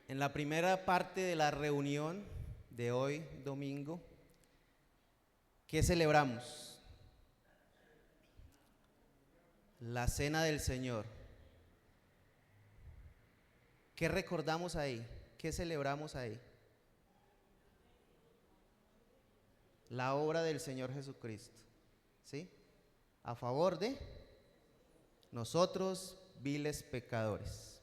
En la primera parte de la reunión de hoy, domingo, ¿qué celebramos? La Cena del Señor. ¿Qué recordamos ahí? ¿Qué celebramos ahí? La obra del Señor Jesucristo, ¿sí? A favor de nosotros, viles pecadores.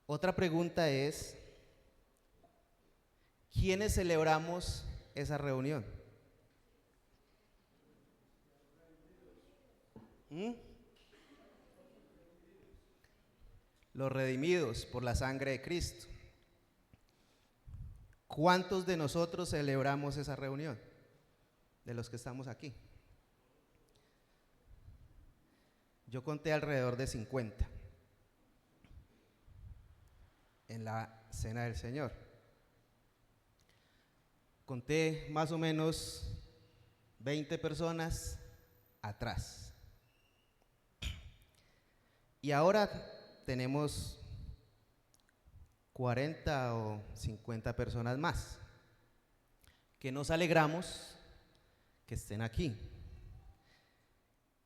Otra pregunta es, ¿quiénes celebramos esa reunión? Los redimidos por la sangre de Cristo. ¿Cuántos de nosotros celebramos esa reunión? De los que estamos aquí. Yo conté alrededor de 50 en la Cena del Señor. Conté más o menos 20 personas atrás. Y ahora tenemos 40 o 50 personas más que nos alegramos que estén aquí.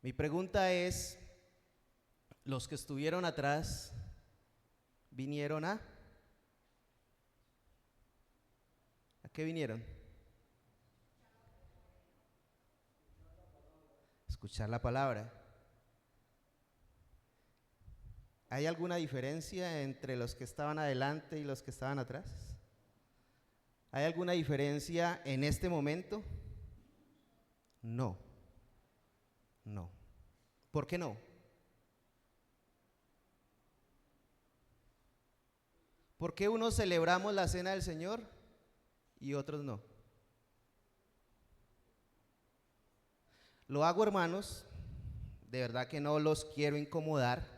Mi pregunta es, ¿los que estuvieron atrás vinieron a qué vinieron? Escuchar la palabra. ¿Hay alguna diferencia entre los que estaban adelante y los que estaban atrás? ¿Hay alguna diferencia en este momento? No. No. ¿Por qué no? ¿Por qué unos celebramos la Cena del Señor y otros no? Lo hago, hermanos, de verdad que no los quiero incomodar.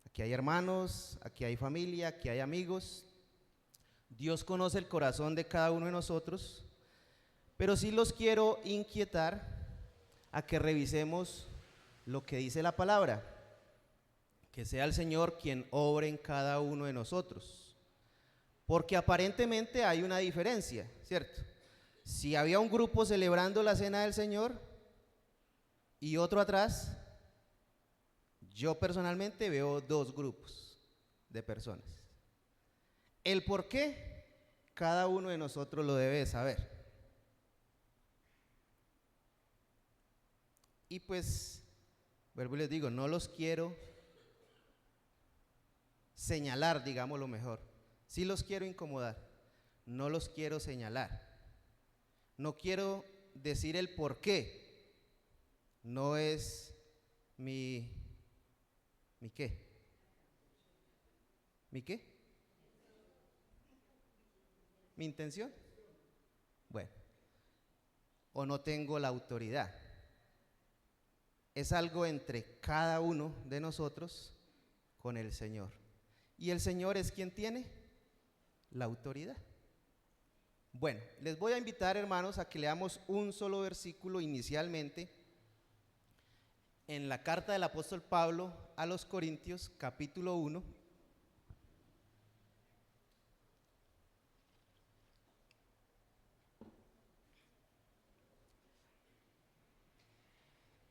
Aquí hay hermanos, aquí hay familia, aquí hay amigos. Dios conoce el corazón de cada uno de nosotros, pero sí los quiero inquietar a que revisemos lo que dice la palabra, que sea el Señor quien obre en cada uno de nosotros, porque aparentemente hay una diferencia, ¿cierto? Si había un grupo celebrando la Cena del Señor y otro atrás, yo personalmente veo dos grupos de personas. El por qué, cada uno de nosotros lo debe saber. Y pues, vuelvo y les digo, no los quiero señalar, digamos lo mejor. Sí los quiero incomodar, no los quiero señalar. No quiero decir el por qué. No es ¿mi qué? ¿Mi qué? ¿Mi intención? Bueno, o no tengo la autoridad. Es algo entre cada uno de nosotros con el Señor. Y el Señor es quien tiene la autoridad. Bueno, les voy a invitar, hermanos, a que leamos un solo versículo inicialmente en la carta del apóstol Pablo a los Corintios, capítulo 1.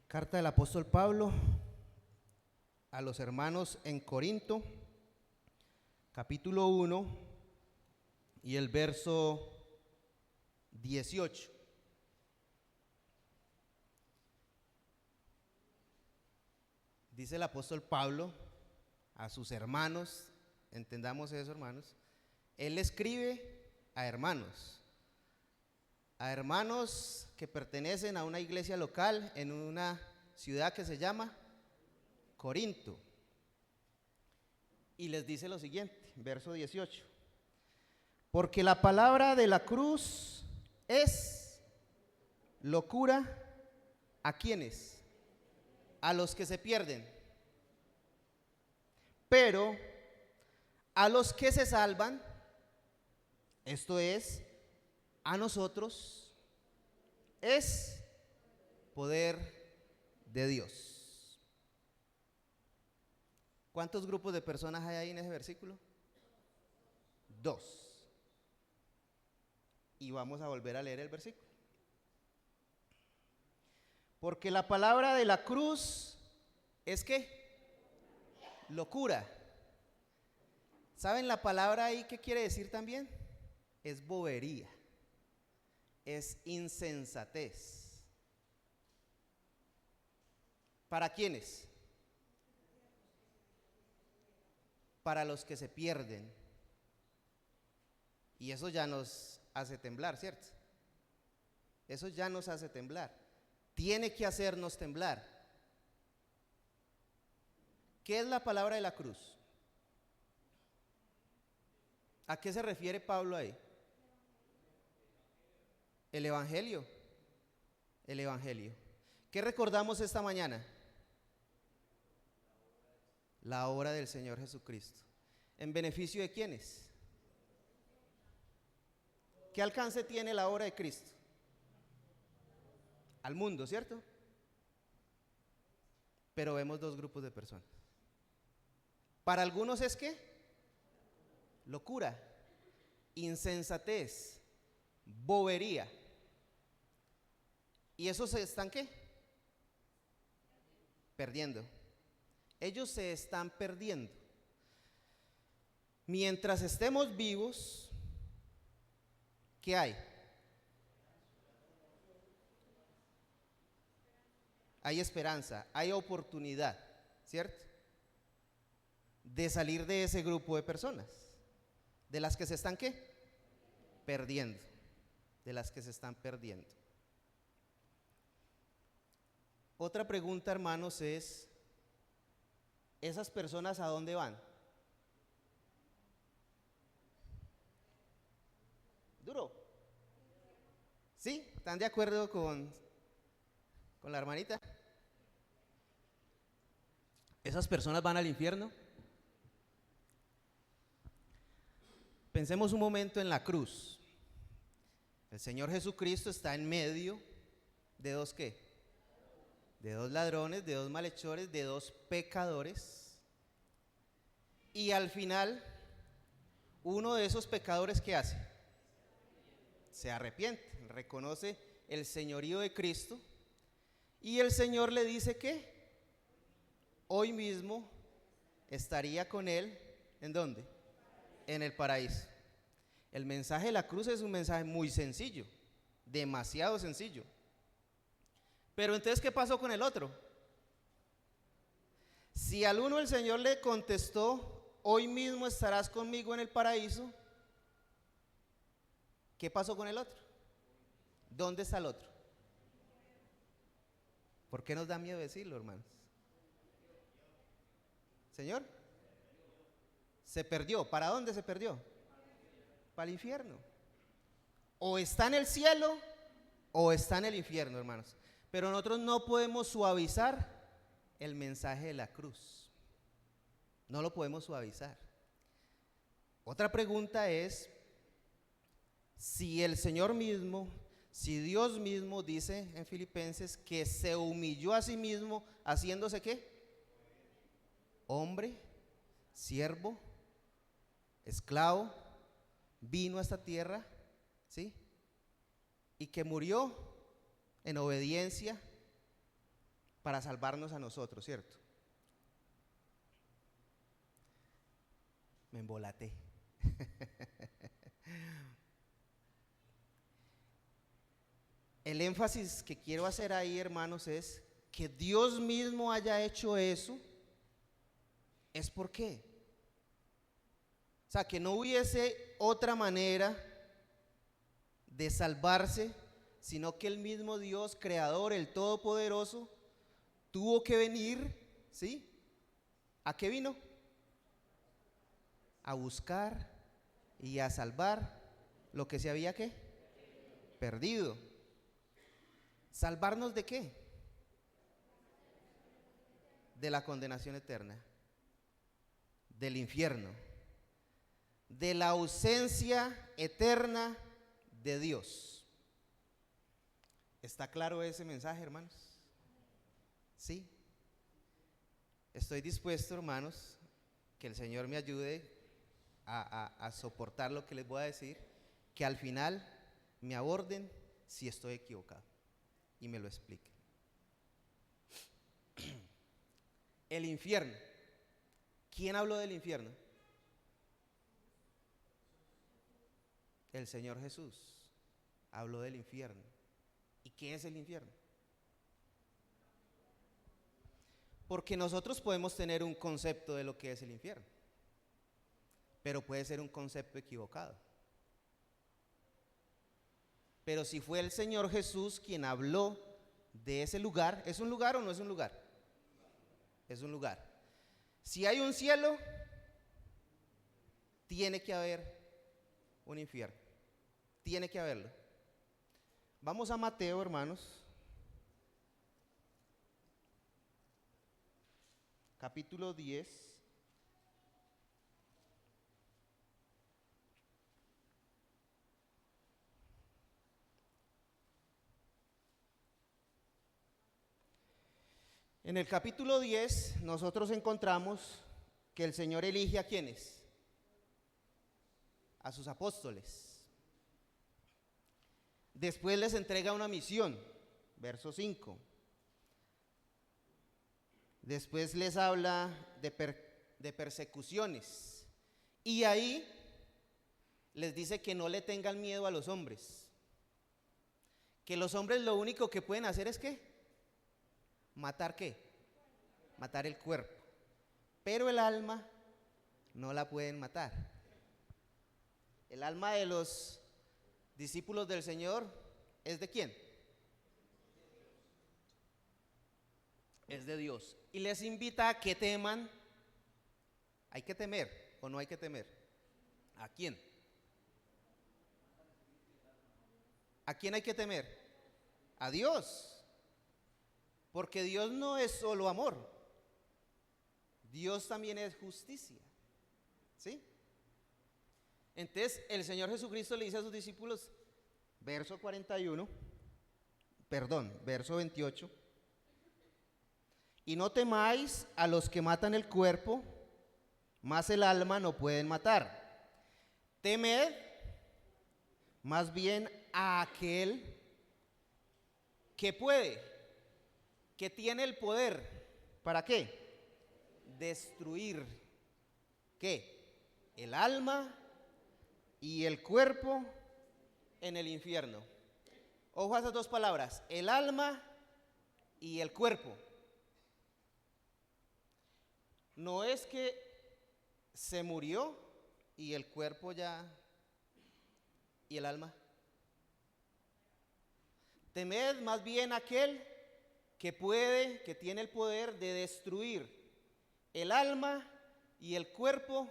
Carta del apóstol Pablo a los hermanos en Corinto, capítulo 1 y el verso 18. Dice el apóstol Pablo a sus hermanos, entendamos eso, hermanos, él escribe a hermanos que pertenecen a una iglesia local en una ciudad que se llama Corinto. Y les dice lo siguiente, verso 18. Porque la palabra de la cruz es locura ¿a quiénes? A los que se pierden. Pero a los que se salvan, esto es, a nosotros, es poder de Dios. ¿Cuántos grupos de personas hay ahí en ese versículo? Dos. Y vamos a volver a leer el versículo. Porque la palabra de la cruz es ¿qué? Locura. ¿Saben la palabra ahí qué quiere decir también? Es bobería, es insensatez. ¿Para quiénes? Para los que se pierden. Y eso ya nos hace temblar, ¿cierto? Eso ya nos hace temblar. Tiene que hacernos temblar. ¿Qué es la palabra de la cruz? ¿A qué se refiere Pablo ahí? El Evangelio. El Evangelio. ¿Qué recordamos esta mañana? La obra del Señor Jesucristo. ¿En beneficio de quiénes? ¿Qué alcance tiene la obra de Cristo? Al mundo, ¿cierto? Pero vemos dos grupos de personas. Para algunos es ¿qué? Locura, insensatez, bobería. ¿Y esos se están qué? Perdiendo. Ellos se están perdiendo. Mientras estemos vivos, ¿qué hay? Hay esperanza, hay oportunidad, ¿cierto? De salir de ese grupo de personas, de las que se están ¿qué? Perdiendo, de las que se están perdiendo. Otra pregunta, hermanos, es, ¿esas personas a dónde van? ¿Duro? ¿Sí? ¿Están de acuerdo con la hermanita? ¿Esas personas van al infierno? Pensemos un momento en la cruz. El Señor Jesucristo está en medio de dos ¿qué? De dos ladrones, de dos malhechores, de dos pecadores. Y al final, uno de esos pecadores ¿qué hace? Se arrepiente, reconoce el señorío de Cristo. Y el Señor le dice que hoy mismo estaría con él, ¿en dónde? En el paraíso. El mensaje de la cruz es un mensaje muy sencillo, demasiado sencillo. Pero entonces, ¿qué pasó con el otro? Si al uno el Señor le contestó, hoy mismo estarás conmigo en el paraíso, ¿qué pasó con el otro? ¿Dónde está el otro? ¿Por qué nos da miedo decirlo, hermanos? Señor, se perdió. ¿Para dónde se perdió? Para el infierno. O está en el cielo o está en el infierno, hermanos. Pero nosotros no podemos suavizar el mensaje de la cruz. No lo podemos suavizar. Otra pregunta es, si el Señor mismo, si Dios mismo dice en Filipenses que se humilló a sí mismo, haciéndose ¿qué? Hombre, siervo, esclavo, vino a esta tierra, ¿sí? Y que murió en obediencia para salvarnos a nosotros, ¿cierto? Me embolaté. El énfasis que quiero hacer ahí, hermanos, es que Dios mismo haya hecho eso. ¿Es por qué? O sea, que no hubiese otra manera de salvarse, sino que el mismo Dios, creador, el todopoderoso, tuvo que venir, ¿sí? ¿A qué vino? A buscar y a salvar lo que se había ¿qué? Perdido. ¿Salvarnos de qué? De la condenación eterna, del infierno, de la ausencia eterna de Dios. ¿Está claro ese mensaje, hermanos? Sí. Estoy dispuesto, hermanos, que el Señor me ayude a soportar lo que les voy a decir, que al final me aborden si estoy equivocado y me lo expliquen. El infierno. ¿Quién habló del infierno? El Señor Jesús habló del infierno. ¿Y qué es el infierno? Porque nosotros podemos tener un concepto de lo que es el infierno, pero puede ser un concepto equivocado. Pero si fue el Señor Jesús quien habló de ese lugar, ¿es un lugar o no es un lugar? Es un lugar. Si hay un cielo, tiene que haber un infierno. Tiene que haberlo. Vamos a Mateo, hermanos. Capítulo 10. En el capítulo 10 nosotros encontramos que el Señor elige ¿a quiénes? A sus apóstoles. Después les entrega una misión, verso 5. Después les habla de persecuciones. Y ahí les dice que no le tengan miedo a los hombres. Que los hombres lo único que pueden hacer es ¿qué? ¿Matar qué? Matar el cuerpo. Pero el alma no la pueden matar. El alma de los discípulos del Señor ¿es de quién? Es de Dios. Y les invita a que teman. ¿Hay que temer o no hay que temer? ¿A quién? ¿A quién hay que temer? A Dios. Porque Dios no es solo amor. Dios también es justicia. ¿Sí? Entonces el Señor Jesucristo le dice a sus discípulos, verso 28, y no temáis a los que matan el cuerpo, mas el alma no pueden matar. Temed más bien a aquel que puede, que tiene el poder. ¿Para qué? Destruir, ¿qué? El alma y el cuerpo en el infierno. Ojo a esas dos palabras, el alma y el cuerpo. No es que se murió y el cuerpo ya, y el alma. Temed más bien aquel que puede, que tiene el poder de destruir el alma y el cuerpo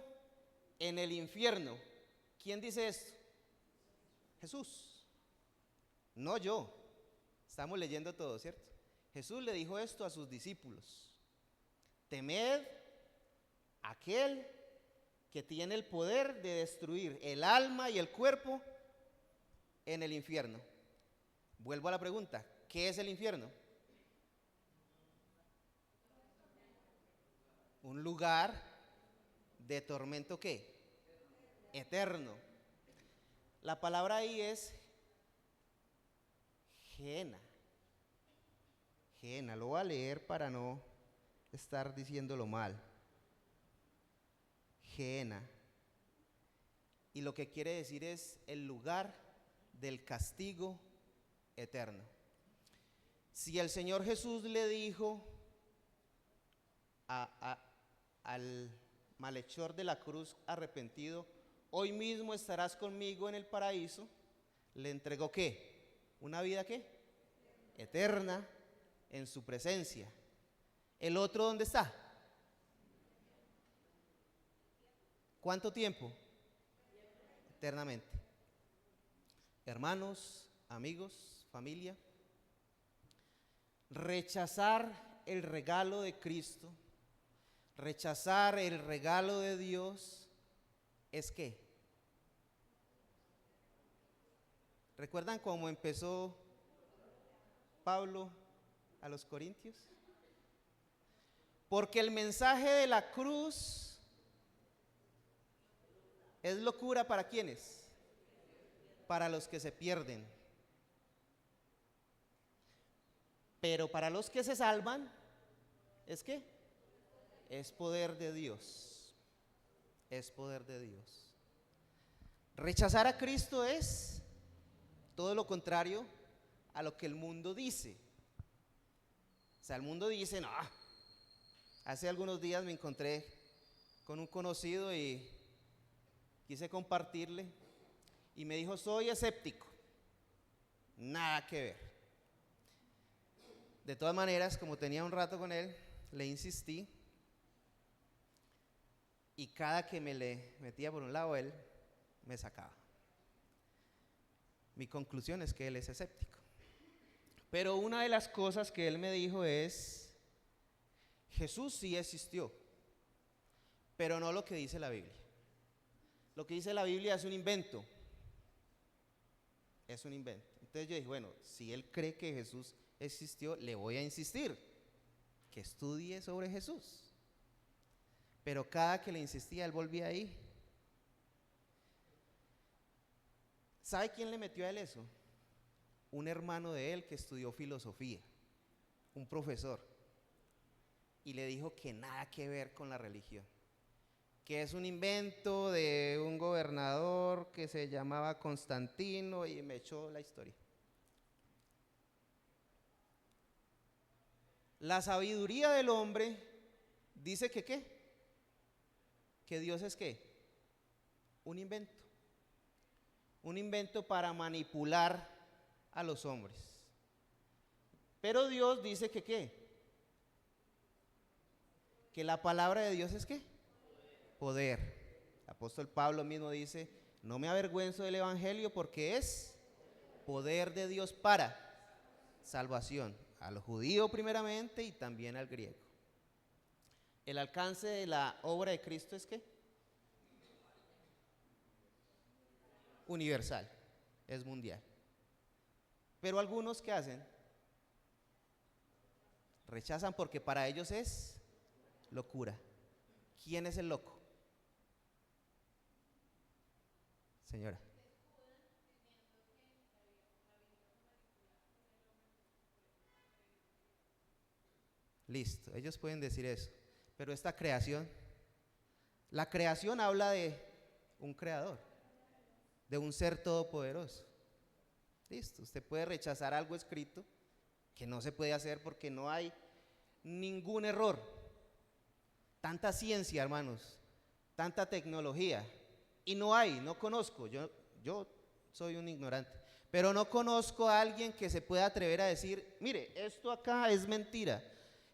en el infierno. ¿Quién dice esto? Jesús. No yo. Estamos leyendo todo, ¿cierto? Jesús le dijo esto a sus discípulos. Temed aquel que tiene el poder de destruir el alma y el cuerpo en el infierno. Vuelvo a la pregunta, ¿qué es el infierno? Un lugar de tormento, ¿qué? Eterno. La palabra ahí es Gehenna. Gehenna, lo voy a leer para no estar diciéndolo mal. Gehenna. Y lo que quiere decir es el lugar del castigo eterno. Si el Señor Jesús le dijo al malhechor de la cruz arrepentido, hoy mismo estarás conmigo en el paraíso, le entregó ¿qué? Una vida ¿qué? Eterna en su presencia. ¿El otro dónde está? ¿Cuánto tiempo? Eternamente. Hermanos, amigos, familia, rechazar el regalo de Cristo, rechazar el regalo de Dios, ¿es qué? ¿Recuerdan cómo empezó Pablo a los Corintios? Porque el mensaje de la cruz ¿Es locura para quiénes? Para los que se pierden. Pero para los que se salvan, ¿es qué? Es poder de Dios. Es poder de Dios. Rechazar a Cristo es todo lo contrario a lo que el mundo dice. O sea, el mundo dice, no. Hace algunos días me encontré con un conocido y quise compartirle y me dijo, soy escéptico. Nada que ver. De todas maneras, como tenía un rato con él, le insistí y cada que me le metía por un lado, él me sacaba. Mi conclusión es que él es escéptico. Pero una de las cosas que él me dijo es, Jesús sí existió, pero no lo que dice la Biblia. Lo que dice la Biblia es un invento. Es un invento. Entonces yo dije, bueno, si él cree que Jesús existió, le voy a insistir que estudie sobre Jesús. Pero cada que le insistía, él volvía ahí. ¿Sabe quién le metió a él eso? Un hermano de él que estudió filosofía, un profesor, y le dijo que nada que ver con la religión, que es un invento de un gobernador que se llamaba Constantino, y me echó la historia. La sabiduría del hombre dice que ¿qué? Que Dios es ¿qué? Un invento. Un invento para manipular a los hombres. Pero Dios dice que ¿qué? Que la palabra de Dios es ¿qué? Poder. El apóstol Pablo mismo dice, no me avergüenzo del evangelio porque es poder de Dios para salvación, al judío primeramente y también al griego. El alcance de la obra de Cristo es ¿qué? Universal, es mundial. Pero algunos ¿qué hacen? Rechazan porque para ellos es locura. ¿Quién es el loco? Señora. Listo, ellos pueden decir eso. Pero esta creación, la creación habla de un creador, de un ser todopoderoso. Listo, usted puede rechazar algo escrito que no se puede hacer porque no hay ningún error. Tanta ciencia, hermanos, tanta tecnología, y no conozco, yo soy un ignorante, pero no conozco a alguien que se pueda atrever a decir, mire, esto acá es mentira,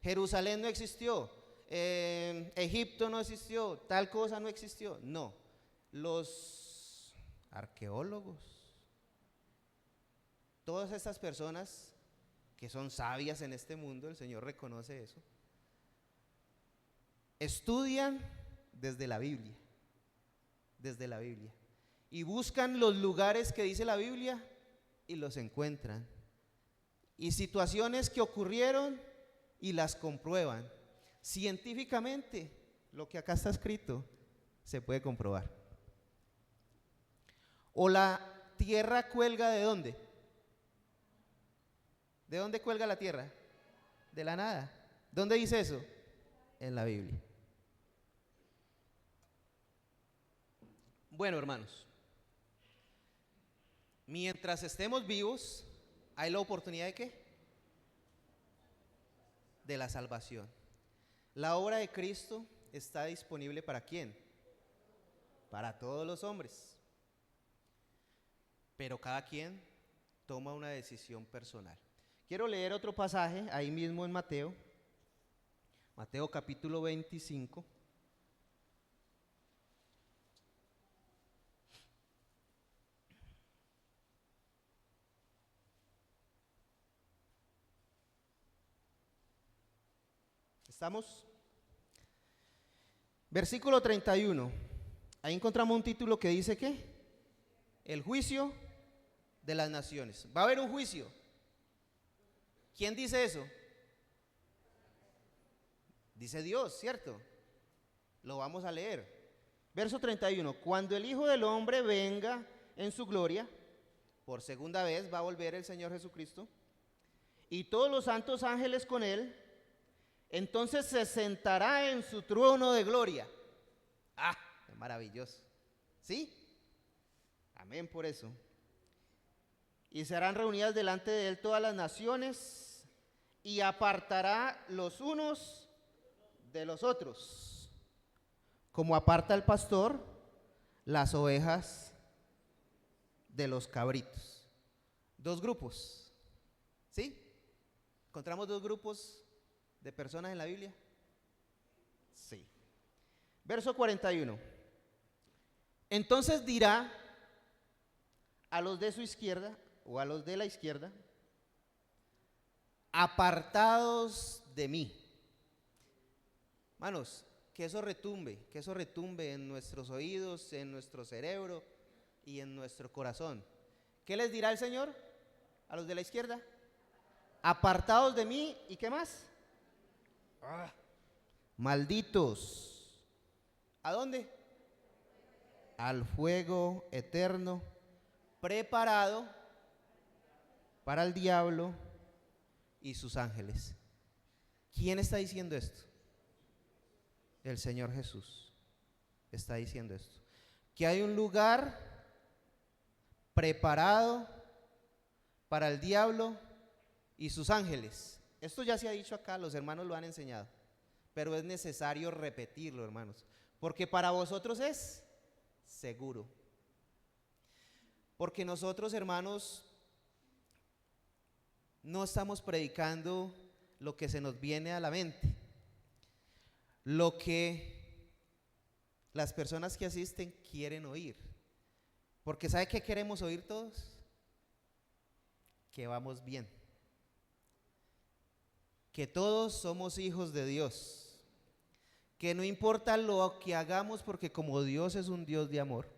Jerusalén no existió, Egipto no existió, tal cosa no existió. No, los arqueólogos, todas estas personas que son sabias en este mundo, el Señor reconoce eso, estudian desde la Biblia, y buscan los lugares que dice la Biblia y los encuentran, y situaciones que ocurrieron y las comprueban. Científicamente, lo que acá está escrito se puede comprobar. O la tierra cuelga ¿de dónde? ¿De dónde cuelga la tierra? De la nada. ¿Dónde dice eso? En la Biblia. Bueno, hermanos, mientras estemos vivos, hay la oportunidad ¿de qué? De la salvación. La obra de Cristo está disponible ¿para quién? Para todos los hombres. Pero cada quien toma una decisión personal. Quiero leer otro pasaje ahí mismo en Mateo. Mateo capítulo 25. ¿Estamos? Versículo 31. Ahí encontramos un título que dice ¿qué? El juicio de las naciones. Va a haber un juicio. ¿Quién dice eso? Dice Dios, ¿cierto? Lo vamos a leer. Verso 31. Cuando el Hijo del Hombre venga en su gloria, por segunda vez va a volver el Señor Jesucristo, y todos los santos ángeles con él, entonces se sentará en su trono de gloria. ¡Ah! ¡Qué maravilloso! ¿Sí? Amén por eso. Y serán reunidas delante de él todas las naciones, y apartará los unos de los otros, como aparta el pastor las ovejas de los cabritos. Dos grupos, ¿sí? ¿Encontramos dos grupos de personas en la Biblia? Sí. Verso 41. Entonces dirá a los de su izquierda o a los de la izquierda: apartados de mí. Manos, que eso retumbe en nuestros oídos, en nuestro cerebro y en nuestro corazón. ¿Qué les dirá el Señor a los de la izquierda? Apartados de mí, ¿y qué más? Malditos. ¿A dónde? Al fuego eterno, preparado para el diablo y sus ángeles. ¿Quién está diciendo esto? El Señor Jesús está diciendo esto. Que hay un lugar preparado para el diablo y sus ángeles. Esto ya se ha dicho acá, los hermanos lo han enseñado, pero es necesario repetirlo, hermanos, porque para vosotros es seguro. Porque nosotros, hermanos, no estamos predicando lo que se nos viene a la mente, lo que las personas que asisten quieren oír. Porque ¿sabe qué queremos oír todos? Que vamos bien, que todos somos hijos de Dios, que no importa lo que hagamos, porque como Dios es un Dios de amor,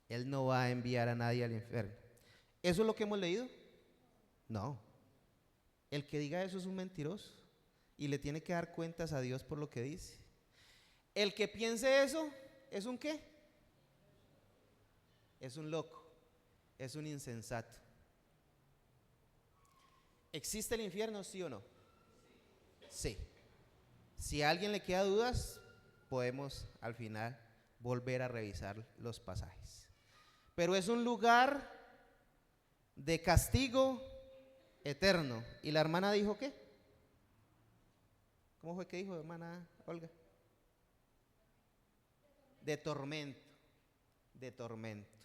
Él no va a enviar a nadie al infierno. ¿Eso es lo que hemos leído? No. El que diga eso es un mentiroso y le tiene que dar cuentas a Dios por lo que dice. El que piense eso, ¿es un qué? Es un loco, es un insensato. ¿Existe el infierno, sí o no? Sí. Si a alguien le queda dudas, podemos al final volver a revisar los pasajes. Pero es un lugar de castigo eterno. ¿Y la hermana dijo qué? ¿Cómo fue que dijo, hermana Olga? De tormento, de tormento.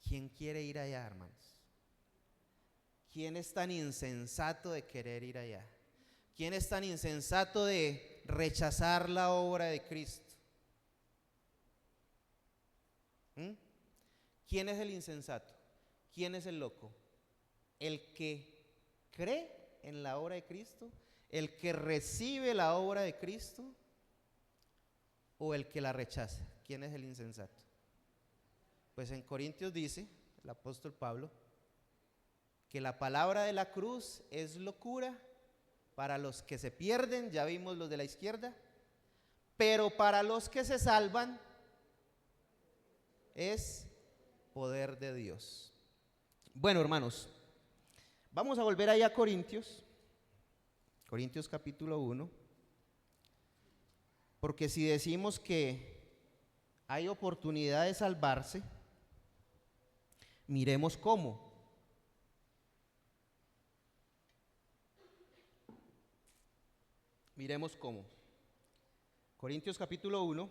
¿Quién quiere ir allá, hermanos? ¿Quién es tan insensato de querer ir allá? ¿Quién es tan insensato de rechazar la obra de Cristo? ¿Quién es el insensato? ¿Quién es el loco? ¿El que cree en la obra de Cristo? ¿El que recibe la obra de Cristo? ¿O el que la rechaza? ¿Quién es el insensato? Pues en Corintios dice el apóstol Pablo que la palabra de la cruz es locura para los que se pierden, ya vimos los de la izquierda, pero para los que se salvan es poder de Dios. Bueno, hermanos, vamos a volver ahí a Corintios capítulo 1, porque si decimos que hay oportunidad de salvarse, miremos cómo. Miremos cómo. Corintios capítulo 1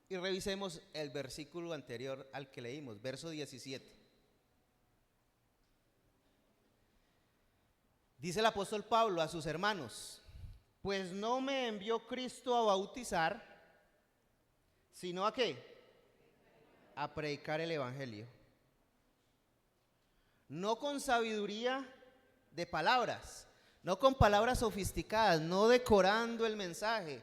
y revisemos el versículo anterior al que leímos, verso 17. Dice el apóstol Pablo a sus hermanos: pues no me envió Cristo a bautizar, sino ¿a qué? A predicar el evangelio. No con sabiduría de palabras, no con palabras sofisticadas, no decorando el mensaje,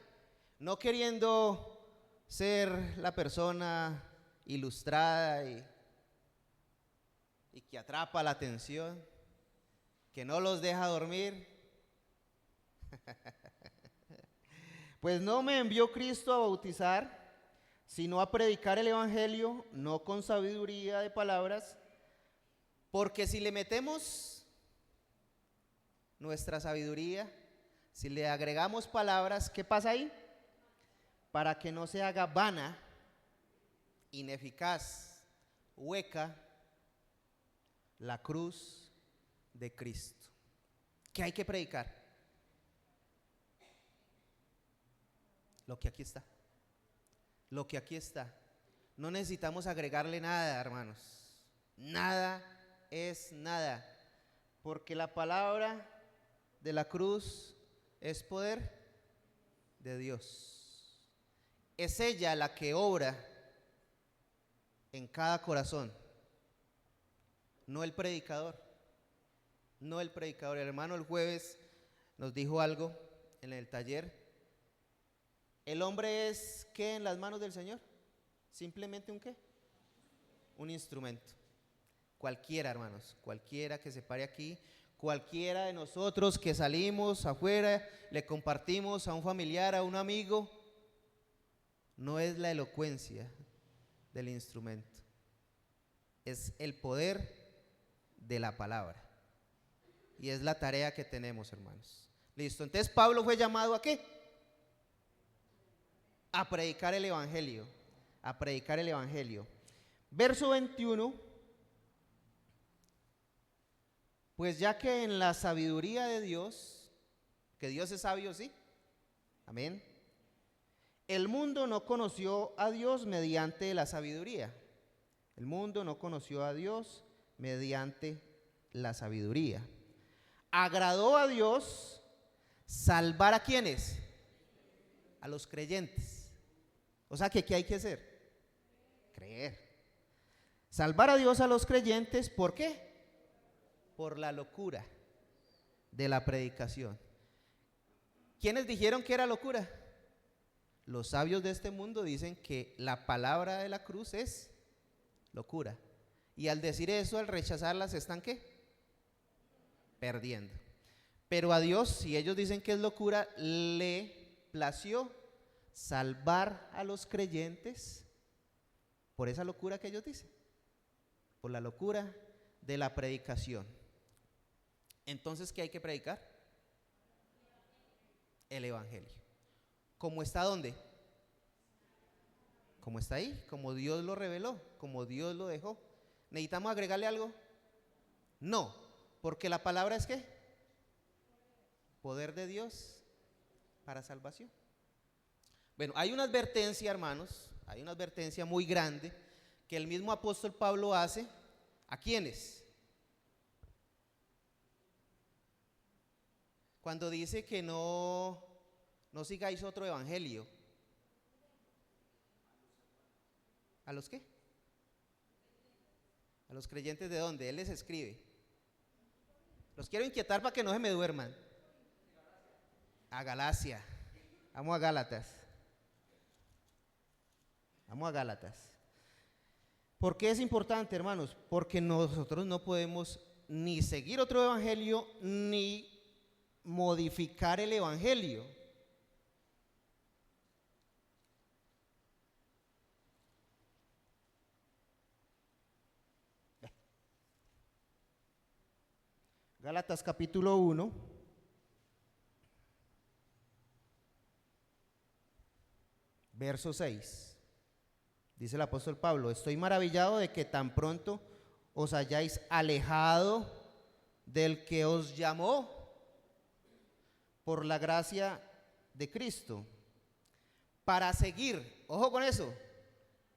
no queriendo ser la persona ilustrada y que atrapa la atención, que no los deja dormir. Pues no me envió Cristo a bautizar, sino a predicar el evangelio, no con sabiduría de palabras, porque si le metemos nuestra sabiduría, si le agregamos palabras, ¿qué pasa ahí? Para que no se haga vana, ineficaz, hueca, la cruz de Cristo. ¿Qué hay que predicar? Lo que aquí está. Lo que aquí está. No necesitamos agregarle nada, hermanos. Nada es nada. Porque la palabra de la cruz es poder de Dios. Es ella la que obra en cada corazón. No el predicador. No el predicador. El hermano el jueves nos dijo algo en el taller. ¿El hombre es qué en las manos del Señor? Simplemente un qué. Un instrumento. Cualquiera, hermanos, cualquiera que se pare aquí, cualquiera de nosotros que salimos afuera, le compartimos a un familiar, a un amigo, no es la elocuencia del instrumento, es el poder de la palabra. Y es la tarea que tenemos, hermanos. Listo, entonces Pablo fue llamado ¿a qué? A predicar el evangelio, a predicar el evangelio. Verso 21, pues ya que en la sabiduría de Dios, que Dios es sabio, sí, amén, el mundo no conoció a Dios mediante la sabiduría. El mundo no conoció a Dios mediante la sabiduría. Agradó a Dios salvar a quienes, a los creyentes. O sea que ¿qué hay que hacer? Creer. Salvar a Dios a los creyentes, ¿por qué? Por la locura de la predicación. ¿Quiénes dijeron que era locura? Los sabios de este mundo dicen que la palabra de la cruz es locura. Y al decir eso, al rechazarla, ¿se están qué? Perdiendo. Pero a Dios, si ellos dicen que es locura, le plació salvar a los creyentes por esa locura que ellos dicen, por la locura de la predicación. Entonces, ¿qué hay que predicar? El evangelio. ¿Cómo está dónde? ¿Cómo está ahí? Como Dios lo reveló, como Dios lo dejó. ¿Necesitamos agregarle algo? No, porque la palabra es ¿qué? Poder de Dios para salvación. Bueno, hay una advertencia, hermanos, hay una advertencia muy grande que el mismo apóstol Pablo hace. ¿A quiénes? Cuando dice que no sigáis otro evangelio. ¿A los qué? A los creyentes de dónde? Él les escribe. Los quiero inquietar para que no se me duerman. A Galacia. Vamos a Gálatas. Vamos a Gálatas. ¿Por qué es importante, hermanos? Porque nosotros no podemos ni seguir otro evangelio ni modificar el evangelio. Gálatas capítulo 1, verso 6. Dice el apóstol Pablo: estoy maravillado de que tan pronto os hayáis alejado del que os llamó por la gracia de Cristo, para seguir, ojo con eso,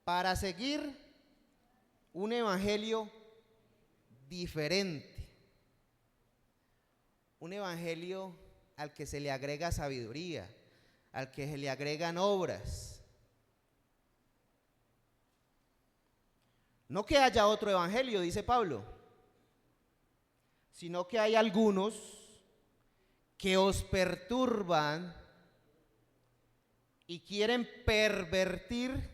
para seguir un evangelio diferente, un evangelio al que se le agrega sabiduría, al que se le agregan obras. No que haya otro evangelio, dice Pablo, sino que hay algunos que os perturban y quieren pervertir.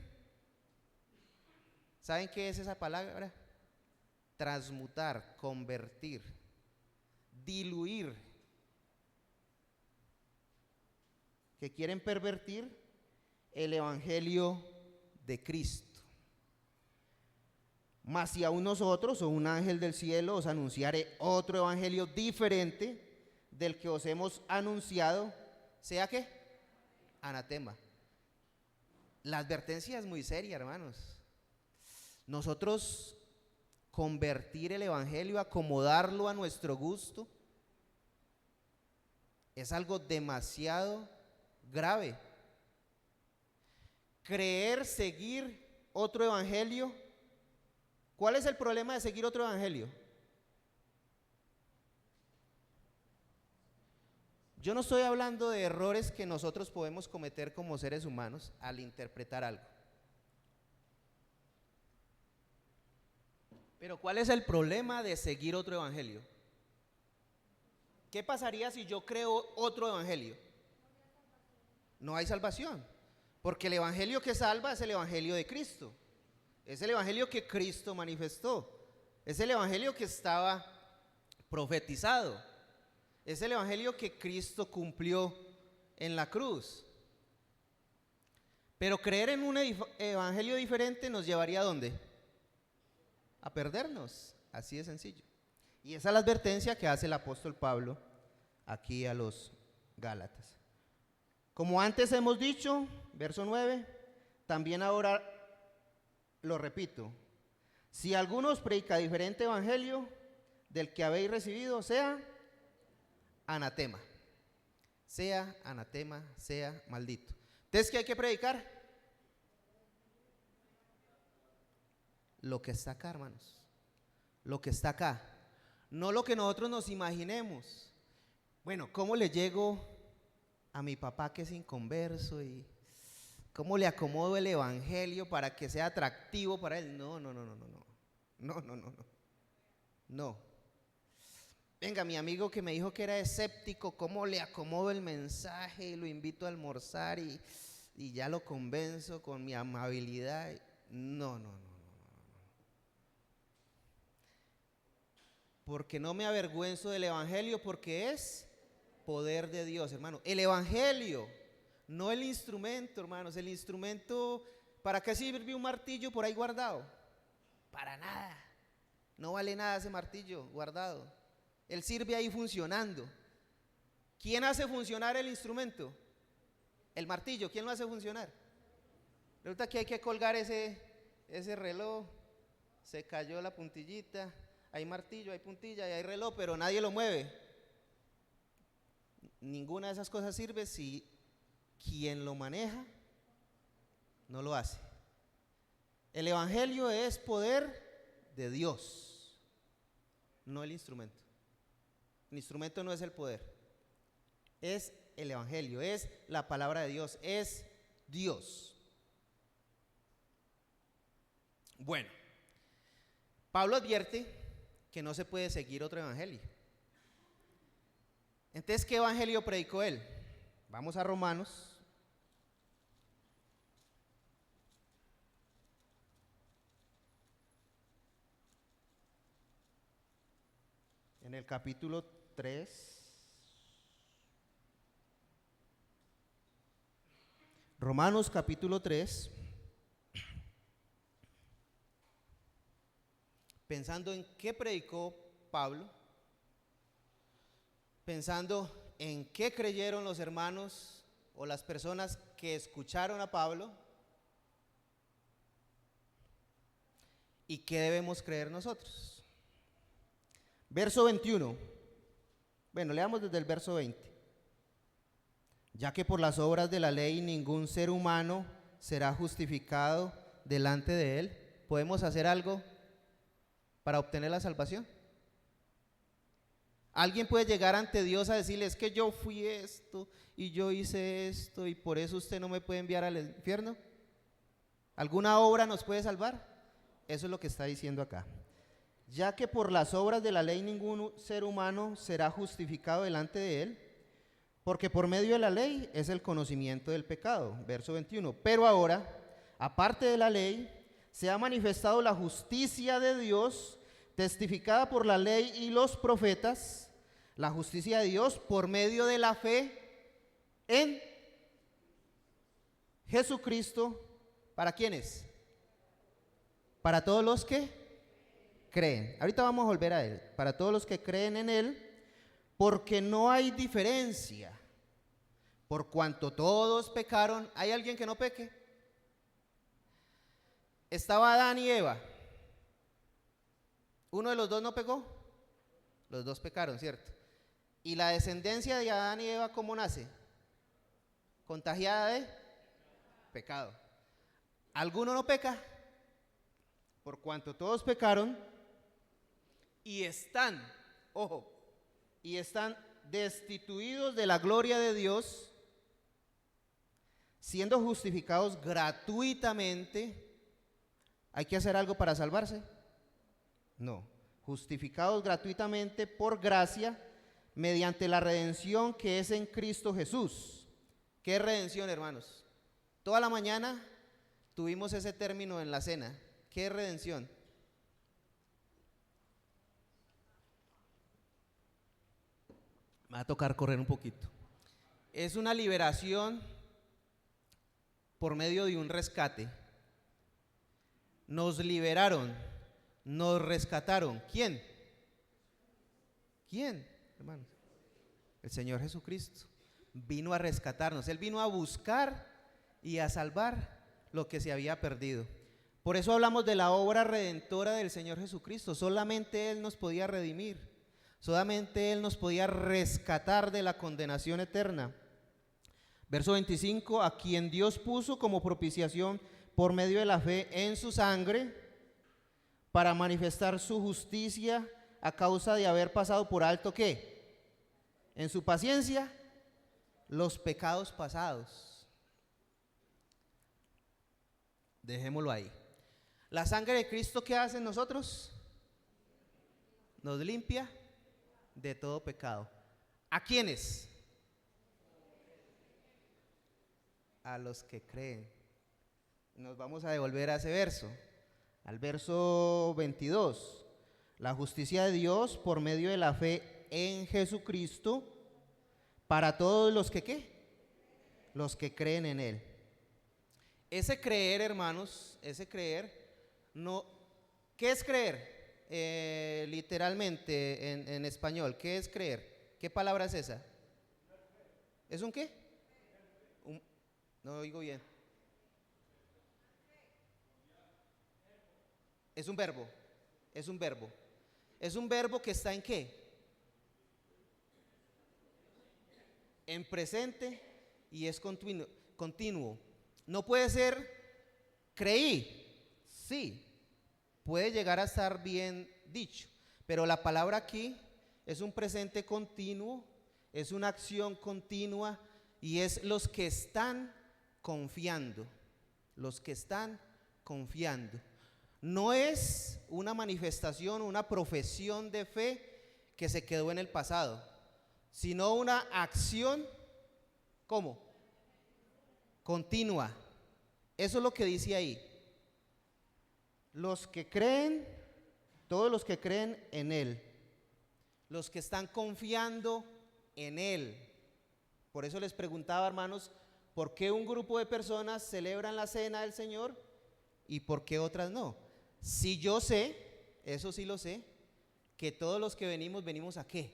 ¿Saben qué es esa palabra? Transmutar, convertir, diluir que quieren pervertir el evangelio de Cristo. Mas si aún nosotros o un ángel del cielo os anunciare otro evangelio diferente del que os hemos anunciado, ¿sea qué? Anatema. La advertencia es muy seria, hermanos. Nosotros convertir el evangelio, acomodarlo a nuestro gusto, es algo demasiado grave. Creer, seguir otro evangelio. ¿Cuál es el problema de seguir otro evangelio? Yo no estoy hablando de errores que nosotros podemos cometer como seres humanos al interpretar algo. Pero ¿cuál es el problema de seguir otro evangelio? ¿Qué pasaría si yo creo otro evangelio? No hay salvación, porque el evangelio que salva es el evangelio de Cristo. Es el evangelio que Cristo manifestó. Es el evangelio que estaba profetizado. Es el evangelio que Cristo cumplió en la cruz. Pero creer en un evangelio diferente nos llevaría ¿a dónde? A perdernos. Así de sencillo. Y esa es la advertencia que hace el apóstol Pablo aquí a los Gálatas. Como antes hemos dicho, verso 9, también ahora lo repito: si alguno os predica diferente evangelio del que habéis recibido, sea anatema, sea anatema, sea maldito. Entonces, ¿qué hay que predicar? Lo que está acá, hermanos, lo que está acá, no lo que nosotros nos imaginemos. Bueno, ¿cómo le llego a mi papá que es inconverso y cómo le acomodo el evangelio para que sea atractivo para él? No. Venga, mi amigo que me dijo que era escéptico, ¿cómo le acomodo el mensaje y lo invito a almorzar y ya lo convenzo con mi amabilidad? No. Porque no me avergüenzo del evangelio, porque es poder de Dios, hermano. El evangelio, no el instrumento, hermanos. El instrumento, ¿para qué sirve un martillo por ahí guardado? Para nada. No vale nada ese martillo guardado. Él sirve ahí funcionando. ¿Quién hace funcionar el instrumento? El martillo. ¿Quién lo hace funcionar? Resulta que hay que colgar ese reloj. Se cayó la puntillita. Hay martillo, hay puntilla y hay reloj, pero nadie lo mueve. Ninguna de esas cosas sirve si quien lo maneja no lo hace. El evangelio es poder de Dios, no el instrumento. El instrumento no es el poder, es el evangelio, es la palabra de Dios, es Dios. Bueno, Pablo advierte que no se puede seguir otro evangelio. Entonces, ¿qué evangelio predicó él? Vamos a Romanos. En el capítulo 3. Romanos capítulo 3. Pensando en qué predicó Pablo, pensando en qué creyeron los hermanos o las personas que escucharon a Pablo y qué debemos creer nosotros. Verso 21. Bueno, leamos desde el verso 20. Ya que por las obras de la ley ningún ser humano será justificado delante de él, ¿podemos hacer algo para obtener la salvación? ¿Alguien puede llegar ante Dios a decirle: es que yo fui esto y yo hice esto y por eso usted no me puede enviar al infierno? ¿Alguna obra nos puede salvar? Eso es lo que está diciendo acá. Ya que por las obras de la ley ningún ser humano será justificado delante de él, porque por medio de la ley es el conocimiento del pecado. Verso 21. Pero ahora, aparte de la ley, se ha manifestado la justicia de Dios, testificada por la ley y los profetas, la justicia de Dios por medio de la fe en Jesucristo, ¿para quiénes? Para todos los que creen. Ahorita vamos a volver a Él. Para todos los que creen en Él, porque no hay diferencia. Por cuanto todos pecaron, ¿hay alguien que no peque? Estaba Adán y Eva. ¿Uno de los dos no pecó? Los dos pecaron, ¿cierto? ¿Y la descendencia de Adán y Eva cómo nace? Contagiada de pecado. ¿Alguno no peca? Por cuanto todos pecaron y están, ojo, y están destituidos de la gloria de Dios, siendo justificados gratuitamente. ¿Hay que hacer algo para salvarse? No. Justificados gratuitamente por gracia, mediante la redención que es en Cristo Jesús. ¿Qué redención, hermanos? Toda la mañana tuvimos ese término en la cena. ¿Qué redención? Me va a tocar correr un poquito. Es una liberación por medio de un rescate. Nos liberaron, nos rescataron. ¿Quién? ¿Quién, hermanos? El Señor Jesucristo vino a rescatarnos. Él vino a buscar y a salvar lo que se había perdido. Por eso hablamos de la obra redentora del Señor Jesucristo. Solamente Él nos podía redimir. Solamente Él nos podía rescatar de la condenación eterna. Verso 25, a quien Dios puso como propiciación por medio de la fe en su sangre, para manifestar su justicia a causa de haber pasado por alto, ¿qué? En su paciencia, los pecados pasados. Dejémoslo ahí. La sangre de Cristo, ¿qué hace en nosotros? Nos limpia de todo pecado. ¿A quiénes? A los que creen. Nos vamos a devolver a ese verso, al verso 22. La justicia de Dios por medio de la fe en Jesucristo para todos los que ¿qué? Los que creen en Él. Ese creer, hermanos, ese creer, no, ¿qué es creer? Literalmente en español, ¿qué es creer? ¿Qué palabra es esa? ¿Es un qué? No oigo bien. Es un verbo, es un verbo. Es un verbo que está ¿en qué? En presente y es continuo. No puede ser creí, sí, puede llegar a estar bien dicho, pero la palabra aquí es un presente continuo, es una acción continua y es los que están confiando, los que están confiando. No es una manifestación, una profesión de fe que se quedó en el pasado, sino una acción, ¿cómo? Continua. Eso es lo que dice ahí. Los que creen, todos los que creen en Él, los que están confiando en Él. Por eso les preguntaba, hermanos, ¿por qué un grupo de personas celebran la cena del Señor y por qué otras no? Si yo sé, eso sí lo sé, que todos los que venimos ¿a qué?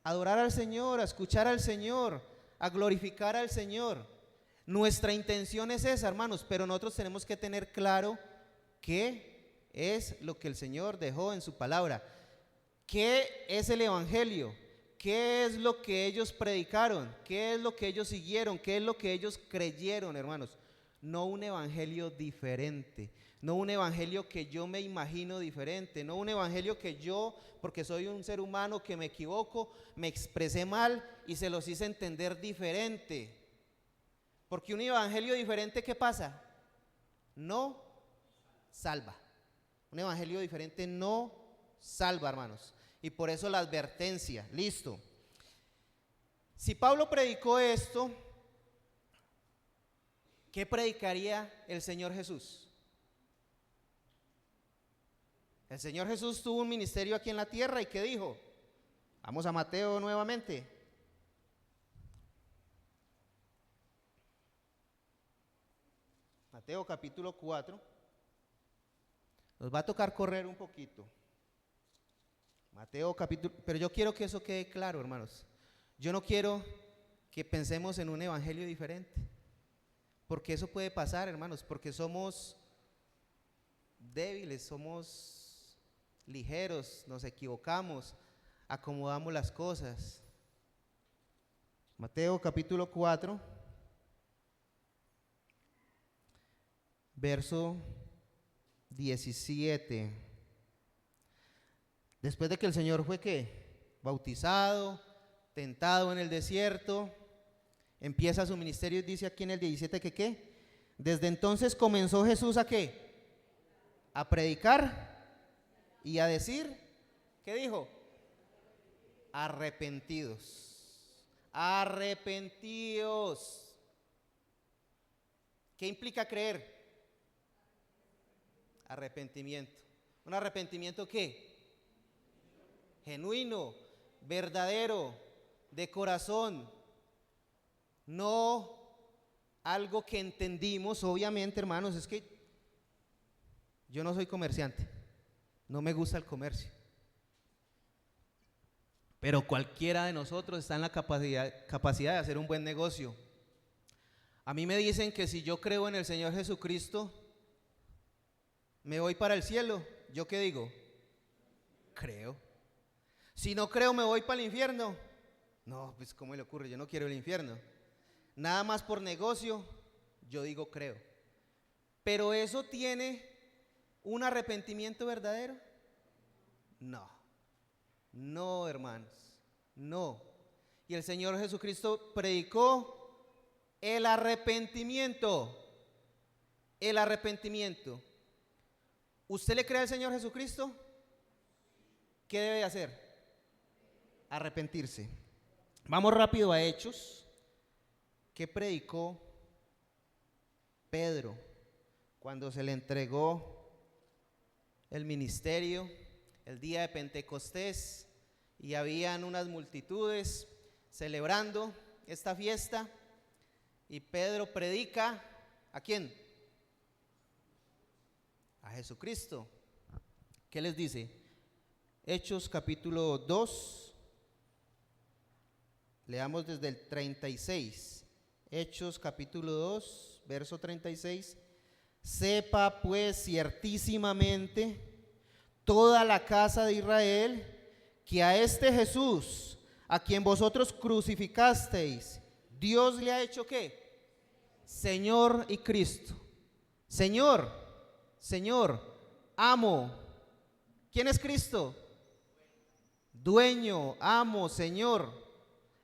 A adorar al Señor, a escuchar al Señor, a glorificar al Señor. Nuestra intención es esa, hermanos, pero nosotros tenemos que tener claro qué es lo que el Señor dejó en su palabra. ¿Qué es el Evangelio? ¿Qué es lo que ellos predicaron? ¿Qué es lo que ellos siguieron? ¿Qué es lo que ellos creyeron, hermanos? No un evangelio diferente, no un evangelio que yo me imagino diferente, no un evangelio que yo, porque soy un ser humano que me equivoco, me expresé mal y se los hice entender diferente. Porque un evangelio diferente, ¿qué pasa? No salva. Un evangelio diferente no salva, hermanos. Y por eso la advertencia, listo. Si Pablo predicó esto, ¿qué predicaría el Señor Jesús? El Señor Jesús tuvo un ministerio aquí en la tierra y ¿qué dijo? Vamos a Mateo nuevamente. Mateo capítulo 4. Nos va a tocar correr un poquito. Mateo capítulo, pero yo quiero que eso quede claro, hermanos. Yo no quiero que pensemos en un evangelio diferente, porque eso puede pasar, hermanos, porque somos débiles, somos ligeros, nos equivocamos, acomodamos las cosas. Mateo capítulo 4, verso 17. Después de que el Señor fue ¿qué? Bautizado, tentado en el desierto, empieza su ministerio y dice aquí en el 17 que ¿qué? Desde entonces comenzó Jesús ¿a qué? A predicar y a decir, ¿qué dijo? Arrepentidos, arrepentidos. ¿Qué implica creer? Arrepentimiento. ¿Un arrepentimiento qué? Genuino, verdadero, de corazón. No algo que entendimos, obviamente, hermanos, es que yo no soy comerciante, no me gusta el comercio. Pero cualquiera de nosotros está en la capacidad de hacer un buen negocio. A mí me dicen que si yo creo en el Señor Jesucristo, me voy para el cielo. ¿Yo qué digo? Creo. Si no creo, me voy para el infierno. No, pues ¿cómo le ocurre? Yo no quiero el infierno. Nada más por negocio, yo digo creo. Pero ¿eso tiene un arrepentimiento verdadero? No, no, hermanos, no. Y el Señor Jesucristo predicó el arrepentimiento. El arrepentimiento. ¿Usted le cree al Señor Jesucristo? ¿Qué debe hacer? Arrepentirse. Vamos rápido a Hechos. ¿Qué predicó Pedro cuando se le entregó el ministerio el día de Pentecostés y habían unas multitudes celebrando esta fiesta? Y Pedro predica ¿a quién? A Jesucristo. ¿Qué les dice? Hechos capítulo 2. Leamos desde el 36. Hechos capítulo 2, verso 36. Sepa pues ciertísimamente toda la casa de Israel que a este Jesús, a quien vosotros crucificasteis, Dios le ha hecho ¿qué? Señor y Cristo. Señor, Señor, amo. ¿Quién es Cristo? Dueño, amo, Señor.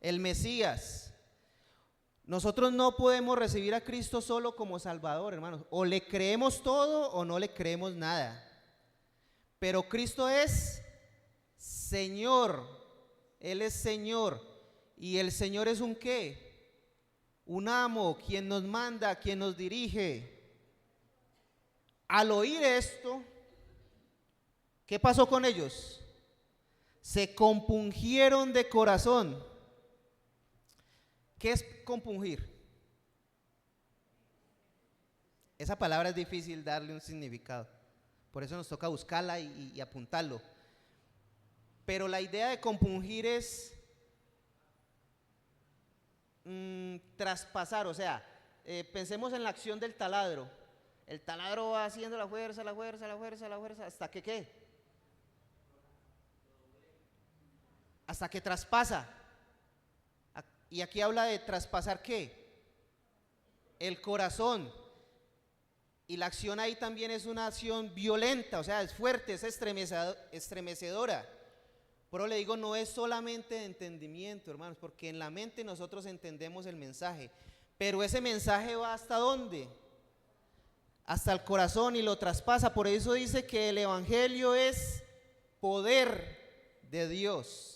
El Mesías. Nosotros no podemos recibir a Cristo solo como Salvador, hermanos. O le creemos todo o no le creemos nada. Pero Cristo es Señor. Él es Señor. Y el Señor es un ¿qué? Un amo, quien nos manda, quien nos dirige. Al oír esto, ¿qué pasó con ellos? Se compungieron de corazón. ¿Qué es compungir? Esa palabra es difícil darle un significado. Por eso nos toca buscarla y apuntarlo. Pero la idea de compungir es traspasar. O sea, pensemos en la acción del taladro. El taladro va haciendo la fuerza, la fuerza, la fuerza, la fuerza, hasta que ¿qué? Hasta que traspasa. Y aquí habla de traspasar ¿qué? El corazón. Y la acción ahí también es una acción violenta, o sea, es fuerte, es estremecedora. Pero le digo, no es solamente de entendimiento, hermanos, porque en la mente nosotros entendemos el mensaje. Pero ese mensaje va ¿hasta dónde? Hasta el corazón y lo traspasa. Por eso dice que el evangelio es poder de Dios.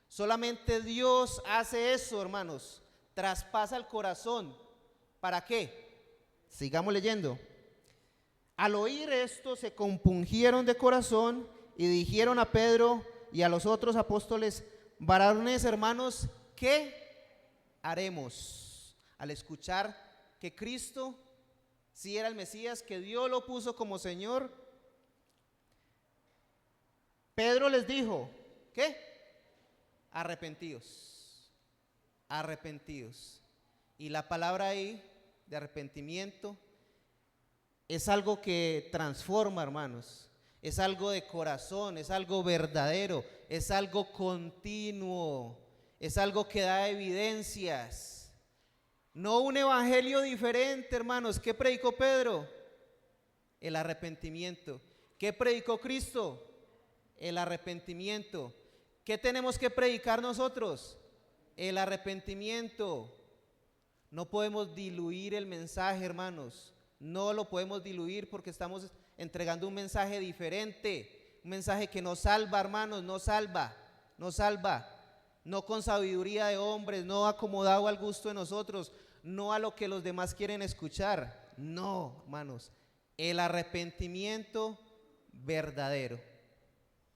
Solamente Dios hace eso, hermanos. Traspasa el corazón. ¿Para qué? Sigamos leyendo. Al oír esto se compungieron de corazón y dijeron a Pedro y a los otros apóstoles: varones hermanos, ¿qué haremos? Al escuchar que Cristo sí era el Mesías, que Dios lo puso como Señor. Pedro les dijo, ¿qué? Arrepentidos, arrepentidos. Y la palabra ahí de arrepentimiento es algo que transforma, hermanos. Es algo de corazón, es algo verdadero, es algo continuo, es algo que da evidencias. No un evangelio diferente, hermanos. ¿Qué predicó Pedro? El arrepentimiento. ¿Qué predicó Cristo? El arrepentimiento. ¿Qué tenemos que predicar nosotros? El arrepentimiento. No podemos diluir el mensaje, hermanos. No lo podemos diluir porque estamos entregando un mensaje diferente, un mensaje que nos salva, hermanos, nos salva, no con sabiduría de hombres, no acomodado al gusto de nosotros, no a lo que los demás quieren escuchar, no, hermanos, el arrepentimiento verdadero.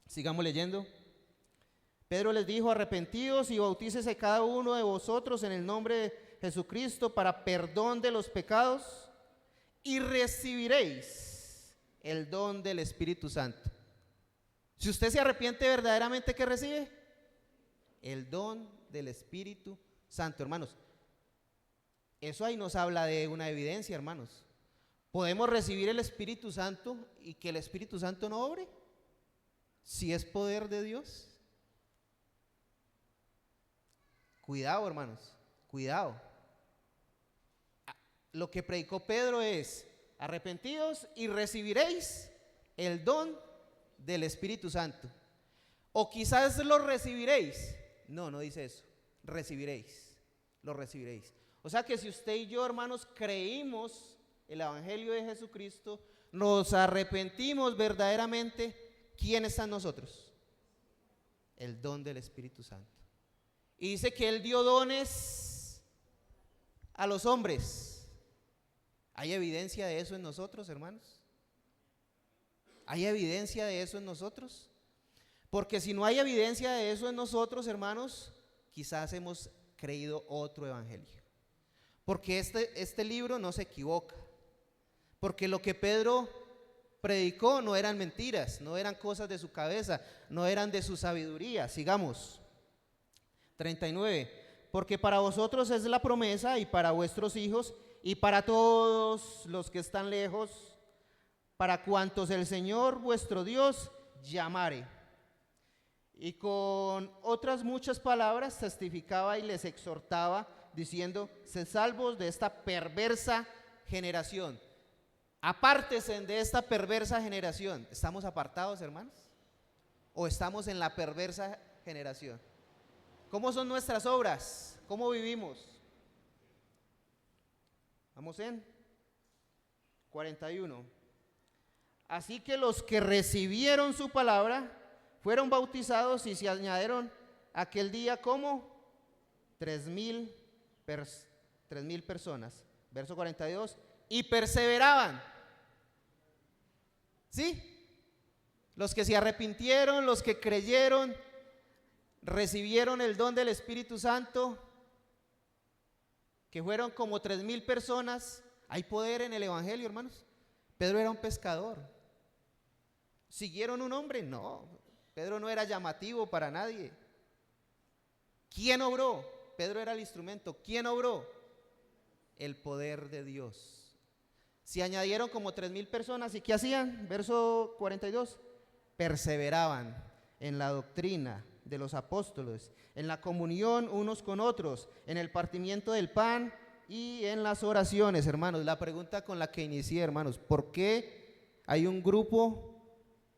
Sigamos leyendo. Pedro les dijo: arrepentidos y bautícese cada uno de vosotros en el nombre de Jesucristo para perdón de los pecados, y recibiréis el don del Espíritu Santo. Si usted se arrepiente verdaderamente, ¿qué recibe? El don del Espíritu Santo, hermanos. Eso ahí nos habla de una evidencia, hermanos. ¿Podemos recibir el Espíritu Santo y que el Espíritu Santo no obre? Si es poder de Dios. Cuidado, hermanos, cuidado. Lo que predicó Pedro es: arrepentidos y recibiréis el don del Espíritu Santo. O quizás lo recibiréis. No, no dice eso. Recibiréis, lo recibiréis. O sea que si usted y yo, hermanos, creímos el Evangelio de Jesucristo, nos arrepentimos verdaderamente, ¿quién está en nosotros? El don del Espíritu Santo. Y dice que Él dio dones a los hombres. ¿Hay evidencia de eso en nosotros, hermanos? ¿Hay evidencia de eso en nosotros? Porque si no hay evidencia de eso en nosotros, hermanos, quizás hemos creído otro evangelio. Porque este libro no se equivoca. Porque lo que Pedro predicó no eran mentiras, no eran cosas de su cabeza, no eran de su sabiduría. Sigamos. 39. Porque para vosotros es la promesa, y para vuestros hijos, y para todos los que están lejos, para cuantos el Señor vuestro Dios llamare. Y con otras muchas palabras testificaba y les exhortaba, diciendo: sed salvos de esta perversa generación. Apártense de esta perversa generación. ¿Estamos apartados, hermanos? ¿O estamos en la perversa generación? ¿Cómo son nuestras obras? ¿Cómo vivimos? Vamos en 41. Así que los que recibieron su palabra fueron bautizados, y se añadieron aquel día como 3,000 personas. Verso 42. Y perseveraban. ¿Sí? Los que se arrepintieron, los que creyeron, recibieron el don del Espíritu Santo, que fueron como 3,000 personas. Hay poder en el evangelio, hermanos. Pedro era un pescador. ¿Siguieron un hombre? No, Pedro no era llamativo para nadie. ¿Quién obró? Pedro era el instrumento. ¿Quién obró? El poder de Dios. Se añadieron como 3,000 personas. ¿Y qué hacían? Verso 42. Perseveraban en la doctrina de los apóstoles, en la comunión unos con otros, en el partimiento del pan y en las oraciones. Hermanos, la pregunta con la que inicié, hermanos: ¿por qué hay un grupo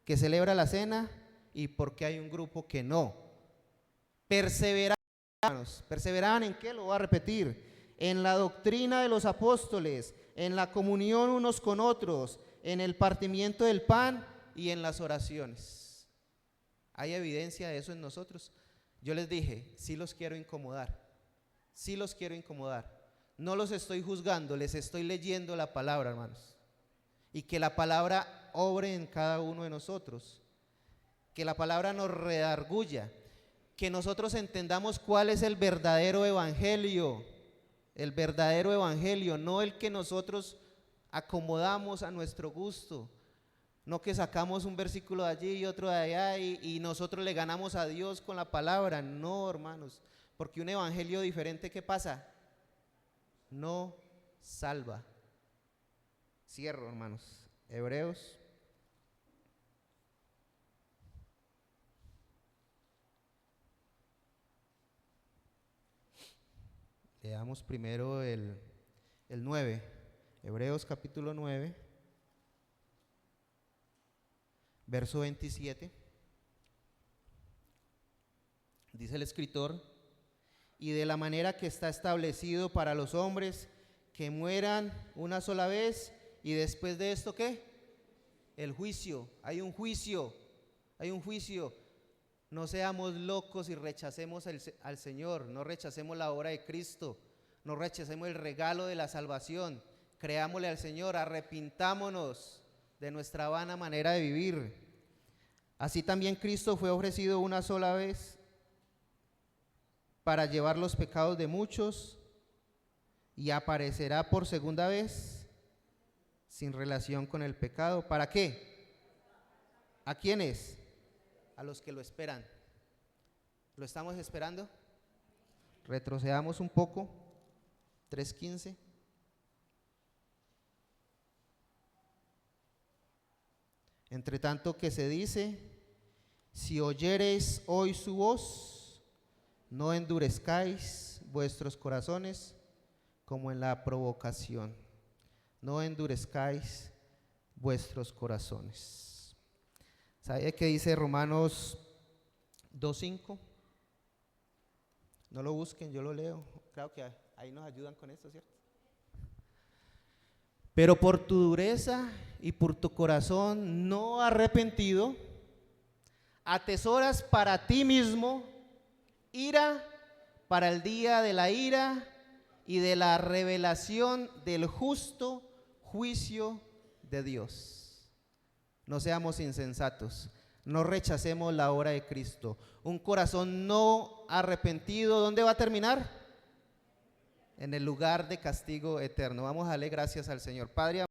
que celebra la cena y por qué hay un grupo que no? Perseveraban, hermanos. ¿Perseveraban en qué? Lo voy a repetir: en la doctrina de los apóstoles, en la comunión unos con otros, en el partimiento del pan y en las oraciones. ¿Hay evidencia de eso en nosotros? Yo les dije: sí los quiero incomodar, sí los quiero incomodar. No los estoy juzgando, les estoy leyendo la palabra, hermanos. Y que la palabra obre en cada uno de nosotros, que la palabra nos redarguya, que nosotros entendamos cuál es el verdadero evangelio, no el que nosotros acomodamos a nuestro gusto. No que sacamos un versículo de allí y otro de allá y nosotros le ganamos a Dios con la palabra. No, hermanos, porque un evangelio diferente, ¿qué pasa? No salva. Cierro, hermanos. Hebreos. Leamos primero el 9. Hebreos capítulo 9. Verso 27, dice el escritor: y de la manera que está establecido para los hombres que mueran una sola vez, y después de esto, ¿qué? El juicio. Hay un juicio, hay un juicio. No seamos locos y rechacemos al Señor, no rechacemos la obra de Cristo, no rechacemos el regalo de la salvación. Creámosle al Señor, arrepintámonos de nuestra vana manera de vivir. Así también Cristo fue ofrecido una sola vez para llevar los pecados de muchos, y aparecerá por segunda vez sin relación con el pecado. ¿Para qué? ¿A quiénes? A los que lo esperan. ¿Lo estamos esperando? Retrocedamos un poco. 3:15. Entre tanto que se dice: si oyereis hoy su voz, no endurezcáis vuestros corazones como en la provocación. No endurezcáis vuestros corazones. ¿Sabe qué dice Romanos 2:5? No lo busquen, yo lo leo. Claro que ahí nos ayudan con esto, ¿cierto? Pero por tu dureza y por tu corazón no arrepentido, atesoras para ti mismo ira para el día de la ira y de la revelación del justo juicio de Dios. No seamos insensatos, no rechacemos la obra de Cristo. Un corazón no arrepentido, ¿dónde va a terminar? En el lugar de castigo eterno. Vamos a darle gracias al Señor. Padre,